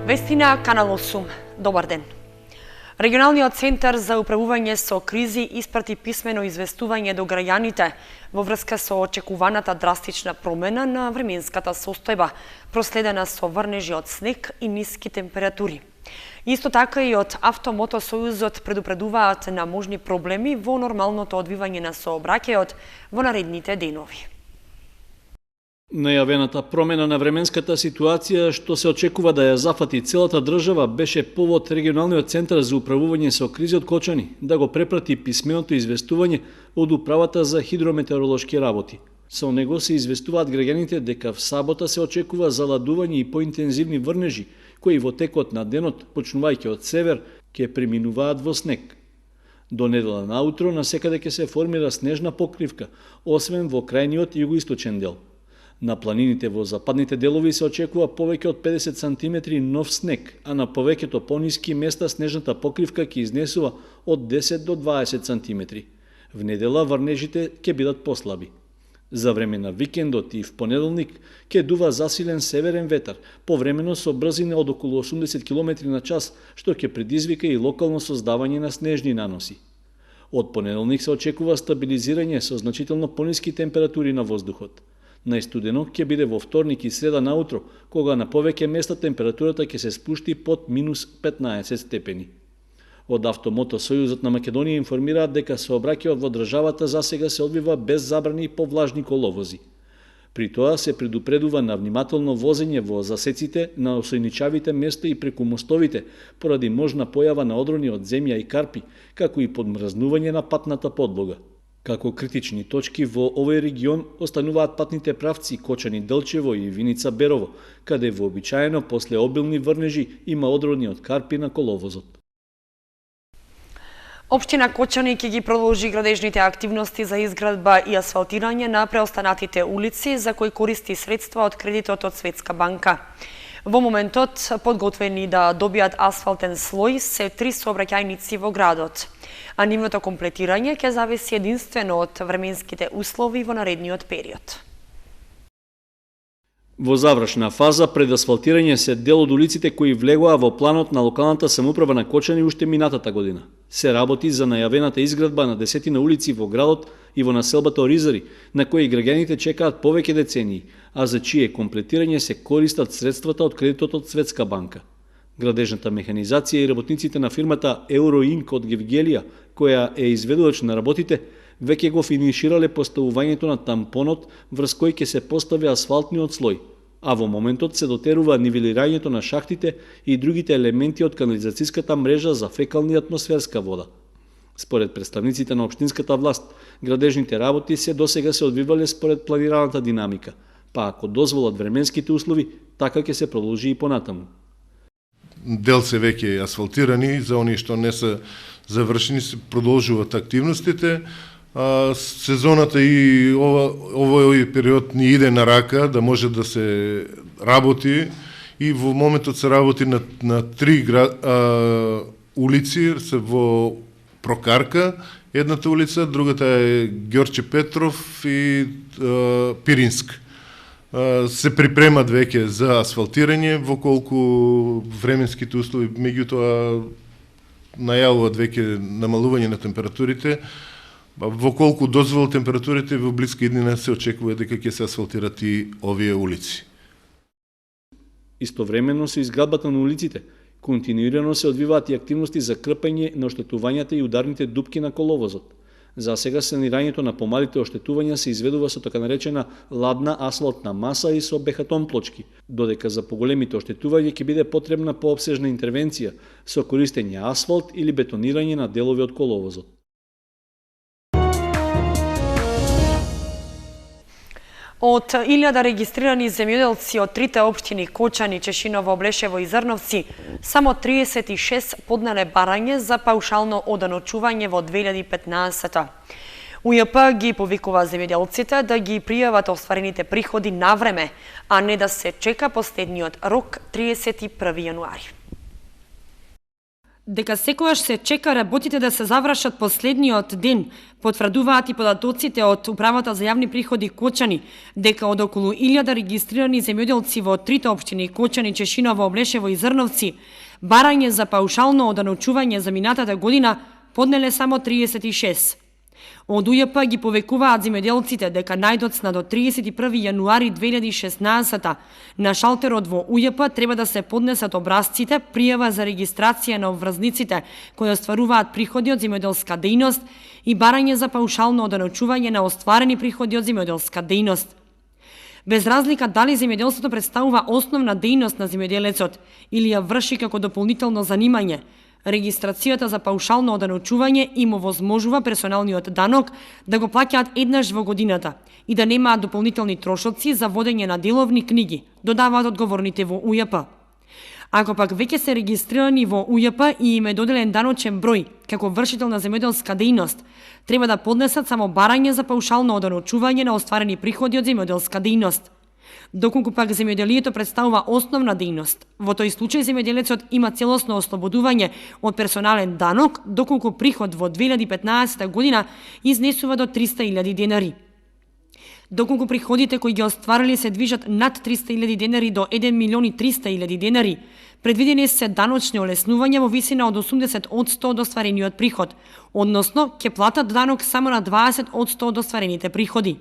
Вести на Канал 8. Добар ден. Регионалниот центар за управување со кризи испрати писмено известување до граѓаните во врска со очекуваната драстична промена на временската состојба, проследена со врнежи од снег и ниски температури. Исто така и од Автомотосојузот предупредуваат на можни проблеми во нормалното одвивање на сообраќајот во наредните денови. Најавената промена на временската ситуација, што се очекува да ја зафати целата држава, беше повод Регионалниот центар за управување со кризи од Кочани да го препрати писменото известување од Управата за хидрометеоролошки работи. Со него се известуваат граѓаните дека в сабота се очекува заладување и поинтензивни врнежи, кои во текот на денот, почнувајќи од север, ќе преминуваат во снег. До недела наутро насекаде ќе се формира снежна покривка, освен во крајниот југоисточен дел. На планините во западните делови се очекува повеќе од 50 сантиметри нов снег, а на повеќето пониски места снежната покривка ќе изнесува од 10 до 20 сантиметри. В недела врнежите ќе бидат послаби. За време на викендот и в понеделник ќе дува засилен северен ветар, повремено со брзина од околу 80 км на час, што ќе предизвика и локално создавање на снежни наноси. Од понеделник се очекува стабилизирање со значително пониски температури на воздухот. Најстудено ќе биде во вторник и среда наутро, кога на повеќе места температурата ќе се спушти под минус 15 степени. Од Автомотосојузот на Македонија информираат дека сообраќајот во државата засега се одвива без забрани по влажни коловози. При тоа се предупредува на внимателно возење во засеците на осојничавите места и преку мостовите, поради можна појава на одрони од земја и карпи, како и подмрзнување на патната подлога. Како критични точки во овој регион остануваат патните правци Кочани Делчево и Виница Берово, каде вообичаено после обилни врнежи има одрони од карпи на коловозот. Општина Кочани ќе ги продолжи градежните активности за изградба и асфалтирање на преостанатите улици, за кои користи средства од кредитот од Светска банка. Во моментот, подготвени да добијат асфалтен слој се 3 сообраќајници во градот, а нивното комплетирање ќе зависи единствено од временските услови во наредниот период. Во завршна фаза пред асфалтирање се дел од улиците кои влегоа во планот на локалната самоуправа на Кочани уште минатата година. Се работи за најавената изградба на десетина улици во градот и во населбата Оризари, на кои граѓаните чекаат повеќе децении, а за чие комплетирање се користат средствата од кредитот од Светска банка. Градежната механизација и работниците на фирмата Euroink од Гевгелија, која е изведувач на работите, веќе го финиширале поставувањето на тампонот врз кој ќе се постави асфалтниот слој, а во моментот се дотерува нивелирањето на шахтите и другите елементи од канализацијската мрежа за фекална и атмосферска вода. Според представниците на општинската власт, градежните работи се досега се одвивале според планираната динамика, па ако дозволат временските услови, така ќе се продолжи и понатаму. Дел се веќе асфалтирани, за оние што не се завршени се продолжуваат активностите. Сезоната и овој период ни иде на рака да може да се работи и во моментот се работи на 3 улици се во Прокарка, едната улица, другата е Ѓорче Петров и Пиринск. Се припремат веќе за асфалтирање, во колку временските услови, меѓутоа најавуваат веќе намалување на температурите. Во колку дозволат температурите, во блиска иднина се очекува дека ќе се асфалтират и овие улици. Истовремено со изградбата на улиците, континуирано се одвиваат и активности за крпење на оштетувањата и ударните дупки на коловозот. За сега санирањето на помалите оштетувања се изведува со така наречена ладна асфалтна маса и со бехатон плочки, додека за поголемите оштетувања ќе биде потребна поопсежна интервенција со користење асфалт или бетонирање на делови од коловозот. Од 1000 регистрирани земјоделци од 3 општини Кочани, Чешиново, Блешево и Зрновци, само 36 поднале барање за паушално оданочување во 2015. УЈП ги повикува земјоделците да ги пријават остварените приходи на време, а не да се чека последниот рок 31 јануари. дека секогаш се чека работите да се завршат последниот ден, потврдуваат и податоците од Управата за јавни приходи Кочани, дека од околу 1000 регистрирани земјоделци во трите општини Кочани, Чешиново, Облешево и Зрновци, барање за паушално оданочување за минатата година поднеле само 36. Од УЈП ги повекуваат земјоделците дека најдоцна до 31 јануари 2016 на шалтерот во УЈП треба да се поднесат образците, пријава за регистрација на обврзниците кои остваруваат приходи од земјоделска дејност и барање за паушално оданочување на остварени приходи од земјоделска дејност. Без разлика дали земјоделството представува основна дејност на земјоделецот или ја врши како дополнително занимање, регистрацијата за паушално оданочување им овозможува персоналниот данок да го плаќаат еднаш во годината и да немаат дополнителни трошоци за водење на деловни книги, додаваат одговорните во УЈП. Ако пак веќе се регистрирани во УЈП и им е доделен даночен број како вршител на земјоделска дејност, треба да поднесат само барање за паушално оданочување на остварени приходи од земјоделска дејност. Доколку пак земјоделието представува основна дејност, во тој случај земјоделецот има целосно ослободување од персонален данок, доколку приход во 2015 година изнесува до 300.000 денари. Доколку приходите кои ги остварили се движат над 300.000 денари до 1.300.000 денари, предвидени се даночни олеснувања во висина од 80% од остварениот приход, односно ќе платат данок само на 20% од остварените приходи.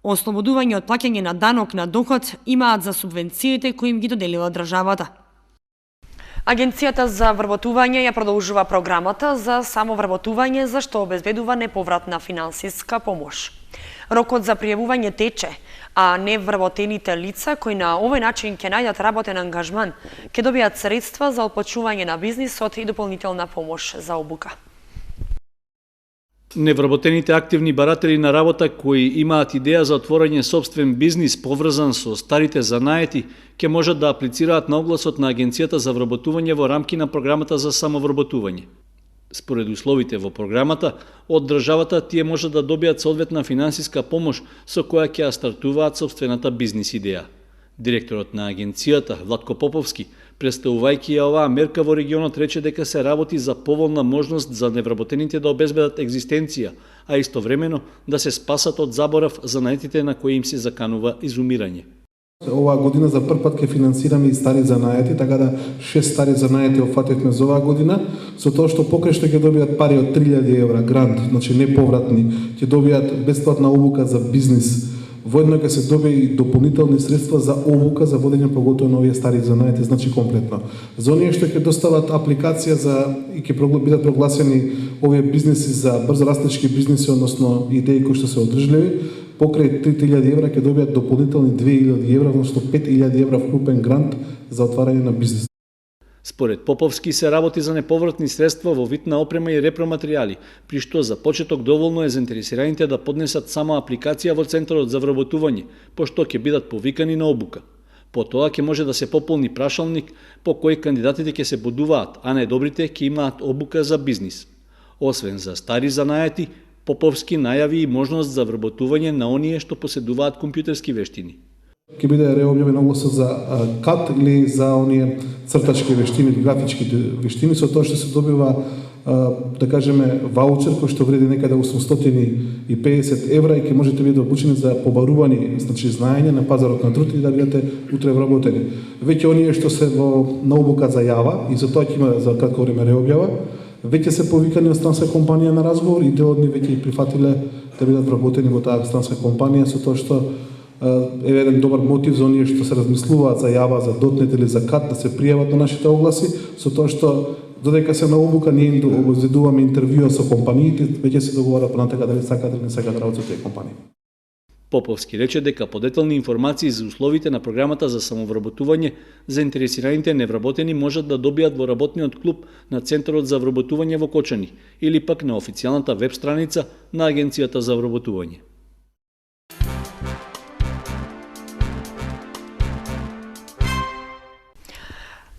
Ослободување од плаќање на данок на доход имаат за субвенциите кои им ги доделила државата. Агенцијата за вработување ја продолжува програмата за самовработување за што обезбедува неповратна финансиска помош. Рокот за пријавување тече, а невработените лица кои на овој начин ќе најдат работен ангажман ќе добијат средства за опочнување на бизнисот и дополнителна помош за обука. Невработените активни баратели на работа кои имаат идеја за отворање собствен бизнис поврзан со старите занаети, ќе можат да аплицираат на огласот на Агенцијата за вработување во рамки на програмата за самовработување. Според условите во програмата, од државата тие можат да добијат соодветна финансиска помош со која ќе ја стартуваат собствената бизнис идеја. Директорот на агенцијата, Владко Поповски, представувајќи ја оваа мерка во регионот, рече дека се работи за поволна можност за невработените да обезбедат екзистенција, а истовремено да се спасат од заборав за наетите на кои им се заканува изумирање. Оваа година за прв пат ќе финансираме и стари занаети, така да 6 стари занаети опфативме за оваа година, со тоа што покрај што ќе добијат пари од 3000 евра грант, значи неповратни, ќе добијат бесплатна обука за бизнис. Воедно ќе се добие и дополнителни средства за обука за водење поготово на овие стари занаети, значи комплетно. За оние што ќе достават апликација за и ќе бидат прогласени овие бизниси за брзорастечки бизниси, односно идеи кои што се одржливи, покрај 3000 евра ќе добијат дополнителни 2000 евра, односно 5000 евра вкупен грант за отварање на бизнис. Според Поповски се работи за неповратни средства во вид на опрема и репроматеријали, при што за почеток доволно е заинтересираните да поднесат само апликација во Центарот за вработување, пошто ќе бидат повикани на обука. Потоа ќе може да се пополни прашалник по кој кандидатите ќе се бодуваат, а најдобрите ќе имаат обука за бизнис. Освен за стари занаети, Поповски најави и можност за вработување на оние што поседуваат компјутерски вештини. Ќе биде реобјавен огласот за CAD или за оние цртачки вештини или графички вештини, со тоа што се добива, да кажеме, ваучер кој што вреди некаде 850 евра и ќе можете бидете обучени за побарувани, значи знаење на пазарот на труд и да бидете утре вработени. Веќе оние што се на обука за јава и за тоа ќе има за кратко време реобјава, веќе се повикани од странска компанија на разговор и дел од нив веќе прифатиле да бидат вработени во таа странска компанија, со тоа што е еден добар мотив за оние што се размислуваат за јава, за .NET или за CAD да се пријават на нашите огласи, со тоа што додека се на обука ние им обезбедуваме интервјуа со компаниите, веќе се договарат понатака дали сакаат или не сакаат да работат со тие компании. Поповски рече дека подетални информации за условите на програмата за самовработување заинтересираните невработени можат да добијат во работниот клуб на Центарот за вработување во Кочани или пак на официјалната веб страница на Агенцијата за вработување.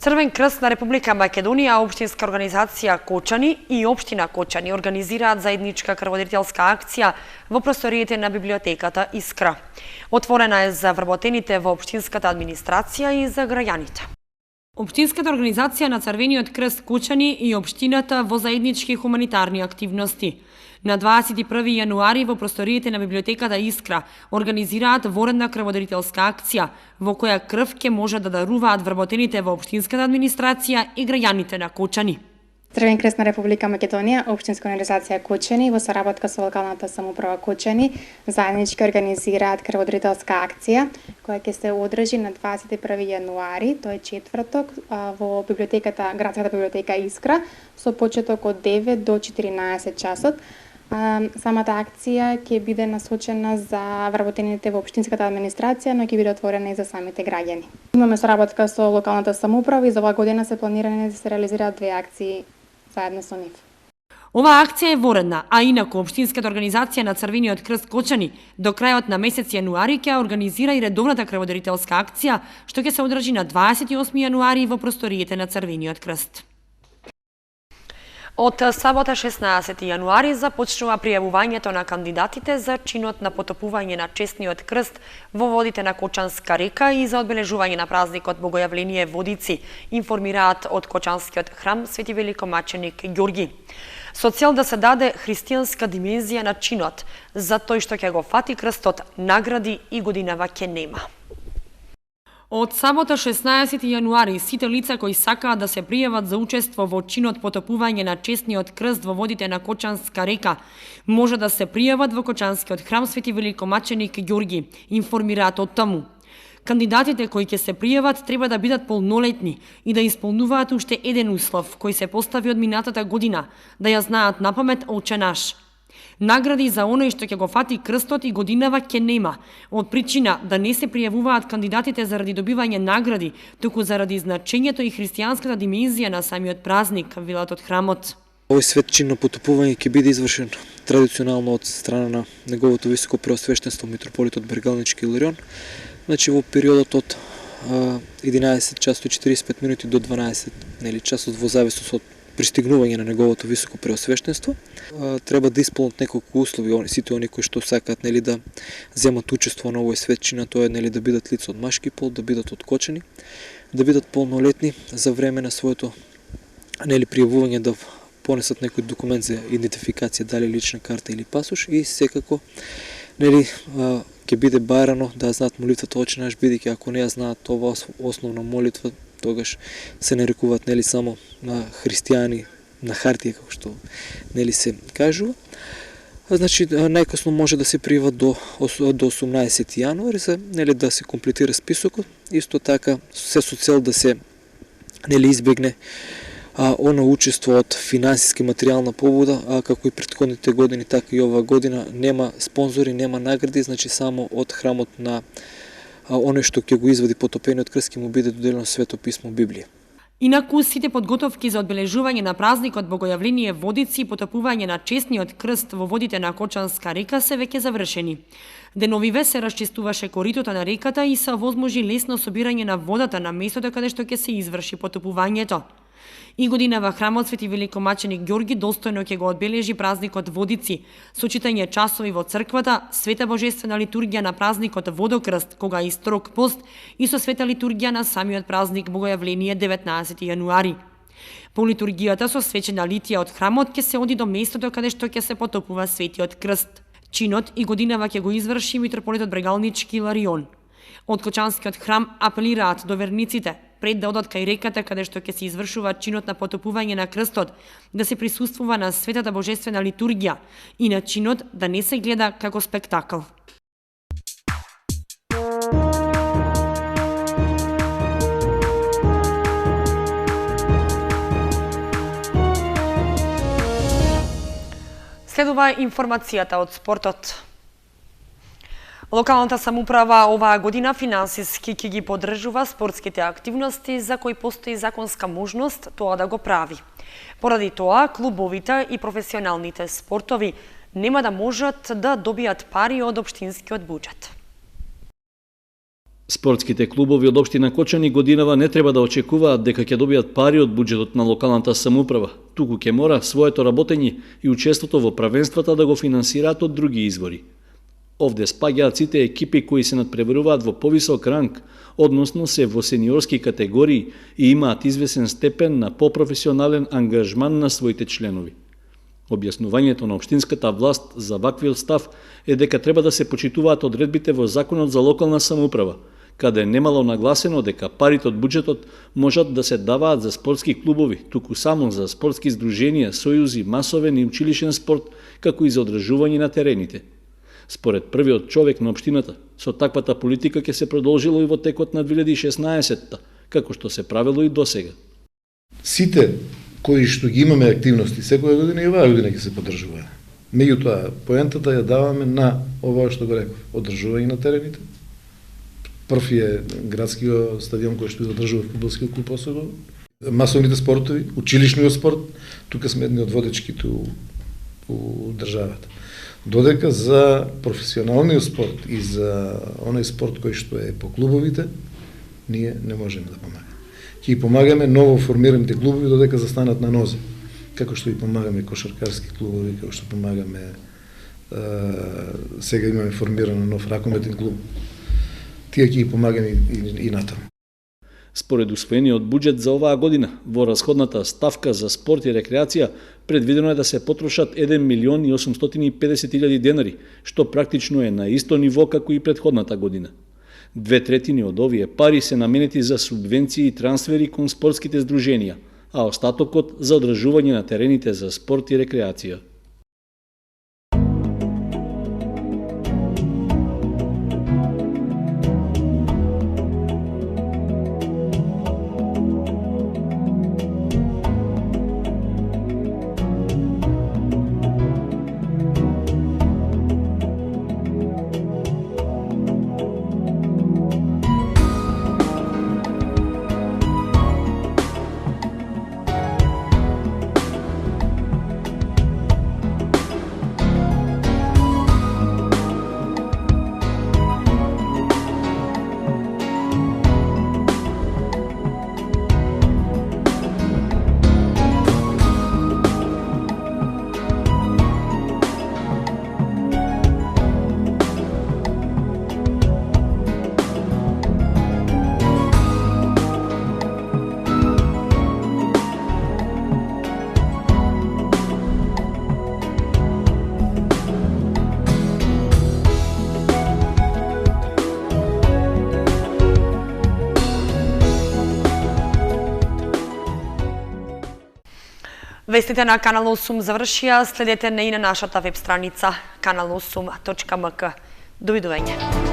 Црвен крст на Република Македонија, општинска организација Кочани и општина Кочани организираат заедничка крводарителска акција во просториите на библиотеката Искра. Отворена е за вработените во општинската администрација и за граѓаните. Општинската организација на Црвениот крст Кочани и општината во заеднички хуманитарни активности. На 21 јануари во просториите на библиотеката Искра организираат воредна крводарителска акција, во која крв ќе може да даруваат вработените во општинската администрација и граѓаните на Кочани. Црвен крест на Република Македонија, Општинска организација Кочани во соработка со локалната самоуправа Кочани заеднички организираат крводарителска акција која ќе се одржи на 21 јануари, тој е четврток, во библиотеката, градската библиотека Искра со почеток од 9 до 14 часот. Самата акција ќе биде насочена за вработените во општинската администрација, но ќе биде отворена и за самите граѓани. Имаме соработка со локалната самоуправа и за оваа година се планирани да се реализираат 2 акции заедно со нив. Оваа акција е воредна, а инаку Општинската организација на Црвениот крст Кочани до крајот на месец јануари ќе организира и редовната крводарителска акција, што ќе се одржи на 28 јануари во просториите на Црвениот крст. Од сабота 16 јануари започнува пријавувањето на кандидатите за чинот на потопување на честниот крст во водите на Кочанска река и за одбележување на празникот Богојавление Водици, информираат од Кочанскиот храм Свети Великомаченик Ѓорги. Со цел да се даде христијанска димензија на чинот, за тој што ќе го фати крстот, награди и годинава ќе нема. Од сабота 16 јануари сите лица кои сакаат да се пријават за учество во чинот потопување на честниот крст во водите на Кочанска река може да се пријават во Кочанскиот храм Свети Великомаченик Ѓорги, информираат од таму. Кандидатите кои ќе се пријават треба да бидат полнолетни и да исполнуваат уште еден услов кој се постави од минатата година, да ја знаат напамет Отче наш. Награди за оној што ќе го фати крстот и годинава ќе нема, од причина да не се пријавуваат кандидатите заради добивање награди, туку заради значењето и христијанската димензија на самиот празник, велат од храмот. Овој свет чин на потопување ќе биде извршен традиционално од страна на неговото високо преосвештенство митрополитот Бергалнички Иларион, значи во периодот од 11 часот и 45 минути до 12 часот во зависност од пристигнување на неговото високо преосвештенство. Треба да исполнат неколку услови сите они кои што сакаат да земат учество на овој светчина, тоа е да бидат лица од машки пол, да бидат од Кочани, да бидат полнолетни за време на своето пријавување, да понесат некој документ за идентификација, дали лична карта или пасош, и секако ќе биде барано да знаат молитвата Отче наш, бидејќи ако не ја знаат ова основна молитва, тогаш се нарекуваат само на христијани на хартија, како што се кажува. Значи најкасно може да се пријава до 18 јануари за да се комплетира списокот. Исто така се со цел да се избегне оно учество од финансиски материјална побуда, како и претходните години, така и оваа година нема спонзори, нема награди, значи само од храмот на оној што ќе го извади потопениот крст ќе му биде доделено Свето писмо Библија. Инаку сите подготовки за одбележување на празникот Богојавление Водици и потопување на честниот крст во водите на Кочанска река се веќе завршени. Деновиве се расчистуваше коритото на реката и се овозможи лесно собирање на водата на местото каде што ќе се изврши потопувањето. И годинава храмот Свети Великомаченик Ѓорги достојно ќе го одбележи празникот Водици, со читање часови во црквата, света божествена литургија на празникот Водокрст, кога и строг пост, и со света литургија на самиот празник Богојавление 19 јануари. По литургијата со свечена литија од храмот ќе се оди до местото каде што ќе се потопува Светиот крст. Чинот и годинава ќе го изврши митрополитот Бергалнички Иларион. Од Кочанскиот храм апелираат до верниците пред да одат кај реката каде што ќе се извршува чинот на потопување на крстот, да се присуствува на светата божествена литургија и на чинот да не се гледа како спектакл. Следува информацијата од спортот. Локалната самоуправа оваа година финансиски ќе ги поддржува спортските активности за кои постои законска можност тоа да го прави. Поради тоа, клубовите и професионалните спортови нема да можат да добијат пари од општинскиот буџет. Спортските клубови од општина Кочани годинава не треба да очекуваат дека ќе добијат пари од буџетот на локалната самоуправа, туку ќе мора своето работење и учеството во правенствата да го финансираат од други извори. Овде спаѓаат сите екипи кои се надпреваруваат во повисок ранг, односно се во сениорски категории и имаат извесен степен на попрофесионален ангажман на своите членови. Објаснувањето на општинската власт за ваквиот став е дека треба да се почитуваат одредбите во Законот за локална самоуправа, каде немало нагласено дека парите од буџетот можат да се даваат за спортски клубови, туку само за спортски здруженија, сојузи, масовен и училишен спорт, како и за одржување на терените. Според првиот човек на општината, со таквата политика ќе се продолжило и во текот на 2016-та, како што се правило и досега. Сите кои што ги имаме активности секоја година и оваа година ќе се поддржуваат. Меѓутоа, поентата ја даваме на ова што го реков, одржување на терените. Прв е градскиот стадион кој што одржува фудбалскиот клуб Осогово, масовните спортови, училишниот спорт, тука сме едни од водечките у државата. Додека за професионалниот спорт и за оној спорт кој што е по клубовите, ние не можеме да помагаме. Ќе помагаме ново формираните клубови додека застанат на нозе. Како што и помагаме кошаркарски клубови, како што помагаме сега имаме формиран нов ракометен клуб. Тие ќе помагаме и натаму. Според усвоениот буџет за оваа година, во расходната ставка за спорт и рекреација, предвидено е да се потрошат 1.850.000 денари, што практично е на исто ниво како и претходната година. 2/3 од овие пари се наменети за субвенции и трансфери кон спортските здруженија, а остатокот за одржување на терените за спорт и рекреација. Вестите на Канал 8 завршија, следете не и на нашата веб страница kanal8.mk. Довидување.